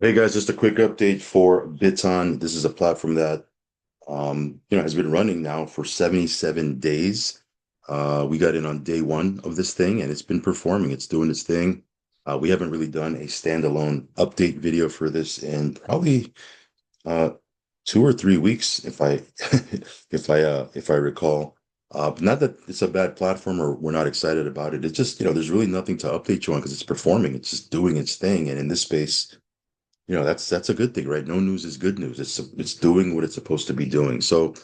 Hey guys, just a quick update for Bitton. This is a platform that has been running now for 77 days. We got in on day one of this thing and it's been performing. It's doing its thing. We haven't really done a standalone update video for this in probably uh 2 or 3 weeks, if I if I recall. But not that it's a bad platform or we're not excited about it. It's just, there's really nothing to update you on because it's performing. It's just doing its thing. And in this space, that's a good thing, right? No news is good news. It's doing what it's supposed to be doing. So,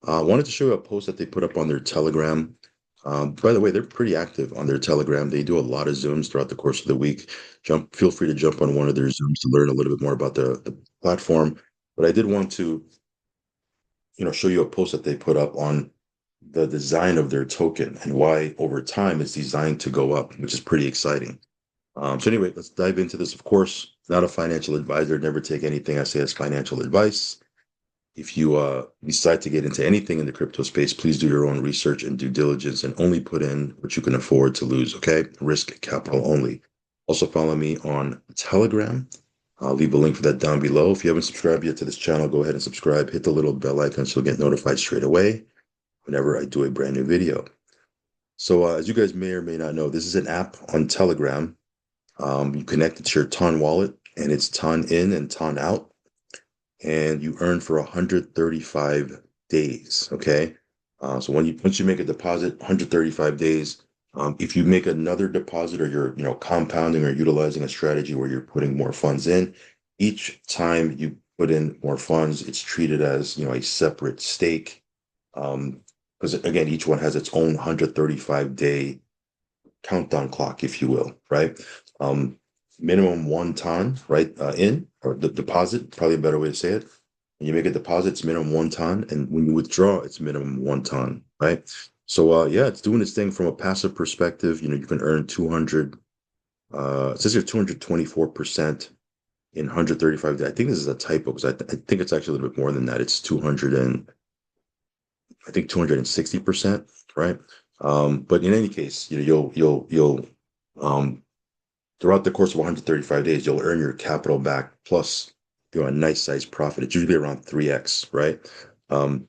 I wanted to show you a post that they put up on their Telegram. By the way, they're pretty active on their Telegram. They do a lot of Zooms throughout the course of the week. Feel free to jump on one of their Zooms to learn a little bit more about the platform. But I did want to, show you a post that they put up on the design of their token and why over time it's designed to go up, which is pretty exciting. So anyway, let's dive into this. Of course, not a financial advisor. Never take anything I say as financial advice. If you decide to get into anything in the crypto space, please do your own research and due diligence and only put in what you can afford to lose, okay? Risk capital only. Also follow me on Telegram. I'll leave a link for that down below. If you haven't subscribed yet to this channel, go ahead and subscribe. Hit the little bell icon so you'll get notified straight away whenever I do a brand new video. So as you guys may or may not know, this is an app on Telegram. You connect it to your Ton wallet, and it's Ton in and Ton out, and you earn for 135 days. Okay, so once you make a deposit, 135 days. If you make another deposit, or you're compounding or utilizing a strategy where you're putting more funds in, each time you put in more funds, it's treated as a separate stake. Because again, each one has its own 135-day countdown clock, if you will, right? Um, Minimum one ton, right? In or the deposit, probably a better way to say it. When you make a deposit, it's minimum one ton, and when you withdraw, it's minimum one ton, right? So yeah, it's doing its thing from a passive perspective. You can earn 200. It says here 224% in 135 days. I think this is a typo because I think it's actually a little bit more than that. It's 200 and I think 260%, right? But in any case, you'll um, throughout the course of 135 days, you'll earn your capital back plus a nice size profit. It's usually around 3x, right? Um,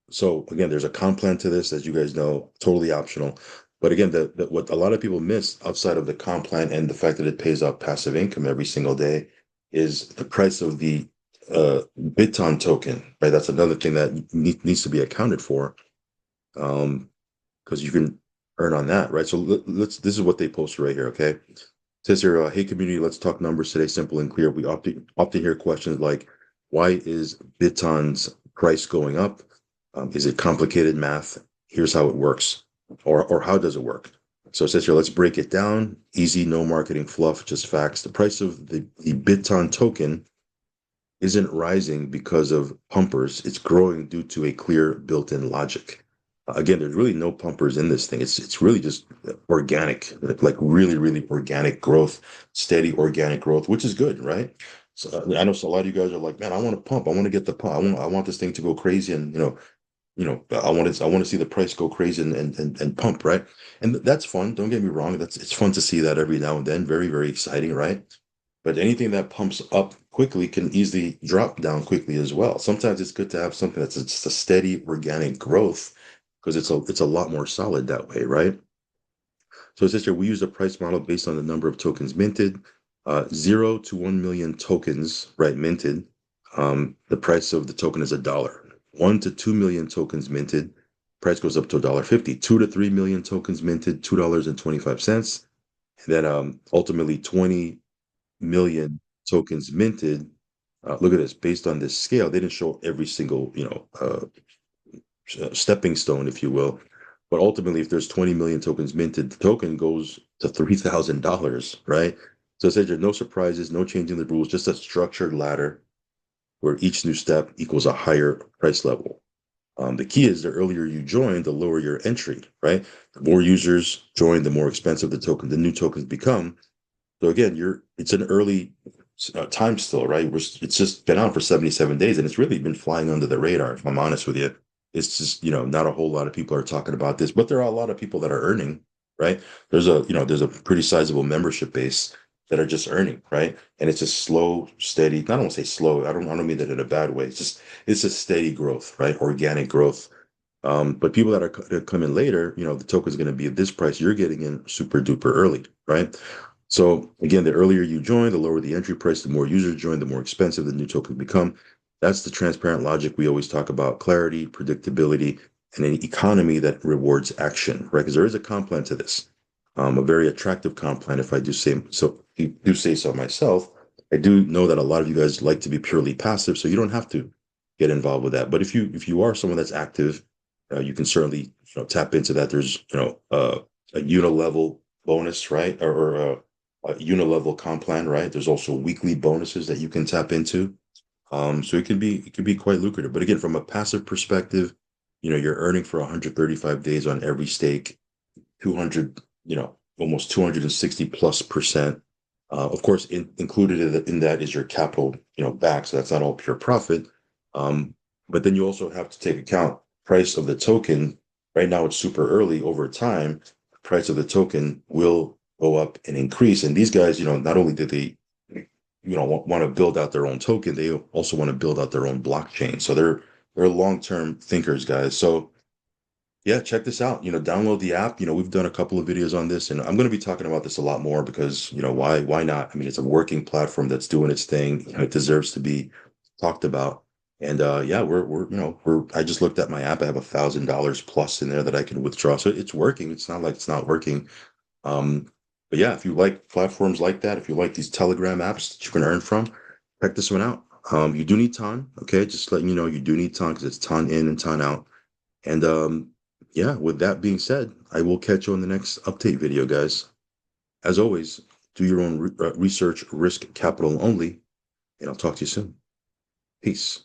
so again, there's a comp plan to this, as you guys know, totally optional. But again, what a lot of people miss outside of the comp plan and the fact that it pays out passive income every single day is the price of the Bitton token, right? That's another thing that needs to be accounted for, because you can earn on that, right? So let's. This is what they posted right here. Okay, it says here, "Hey community, let's talk numbers today. Simple and clear. We often hear questions like, why is Bitton's price going up? Is it complicated math? Here's how it works, or how does it work?" So it says here, let's break it down. Easy, no marketing fluff, just facts. The price of the Bitton token isn't rising because of pumpers. It's growing due to a clear built-in logic. Again, there's really no pumpers in this thing. It's really just organic, like really, really organic growth, steady organic growth, which is good, right? So I know a lot of you guys are like, man, I want to pump. I want to get the pump. I want this thing to go crazy, and I want to see the price go crazy and pump, right? And that's fun. Don't get me wrong. It's fun to see that every now and then. Very, very exciting, right? But anything that pumps up quickly can easily drop down quickly as well. Sometimes it's good to have something that's just a steady organic growth because it's a lot more solid that way, right? So it's just here we use a price model based on the number of tokens minted, 0 to 1 million tokens, right, minted. The price of the token is $1. 1 to 2 million tokens minted, price goes up to $1.50. 2 to 3 million tokens minted, $2.25. And then ultimately 20 million tokens minted. Look at this. Based on this scale, they didn't show every single, stepping stone, if you will. But ultimately, if there's 20 million tokens minted, the token goes to $3,000, right? So it says there's no surprises, no changing the rules, just a structured ladder where each new step equals a higher price level. The key is the earlier you join, the lower your entry, right? The more users join, the more expensive the new tokens become. So again, it's an early time still, right? It's just been out for 77 days and it's really been flying under the radar, if I'm honest with you. It's just, not a whole lot of people are talking about this, but there are a lot of people that are earning, right? There's a pretty sizable membership base that are just earning, right? And it's a slow, steady, I don't want to say slow, I don't mean that in a bad way. It's a steady growth, right? Organic growth. But people that come in later, the token is going to be at this price. You're getting in super duper early, right? So again, the earlier you join, the lower the entry price, the more users join, the more expensive the new token become. That's the transparent logic we always talk about: clarity, predictability, and an economy that rewards action, right? Because there is a comp plan to this, a very attractive comp plan, if I do say so myself. I do know that a lot of you guys like to be purely passive, so you don't have to get involved with that. But if you are someone that's active, you can certainly tap into that. There's a unilevel bonus, right, or a unilevel comp plan, right? There's also weekly bonuses that you can tap into. So it can be quite lucrative. But again, from a passive perspective, you're earning for 135 days on every stake, 200, almost 260 plus percent. Of course, included in that is your capital, back. So that's not all pure profit. Um, but then you also have to take account price of the token. Right now, it's super early. Over time, the price of the token will go up and increase. And these guys, not only did they, want to build out their own token, they also want to build out their own blockchain. So they're long-term thinkers, guys. So yeah, check this out. Download the app. We've done a couple of videos on this, and I'm going to be talking about this a lot more because, why not? I mean, it's a working platform that's doing its thing. It deserves to be talked about. And yeah, I just looked at my app. I have $1,000 plus in there that I can withdraw. So it's working. It's not like it's not working. Um, but yeah, if you like platforms like that, if you like these Telegram apps that you can earn from, check this one out. You do need ton, okay? Just letting you know you do need ton because it's ton in and ton out. And yeah, with that being said, I will catch you on the next update video, guys. As always, do your own research, risk capital only, and I'll talk to you soon. Peace.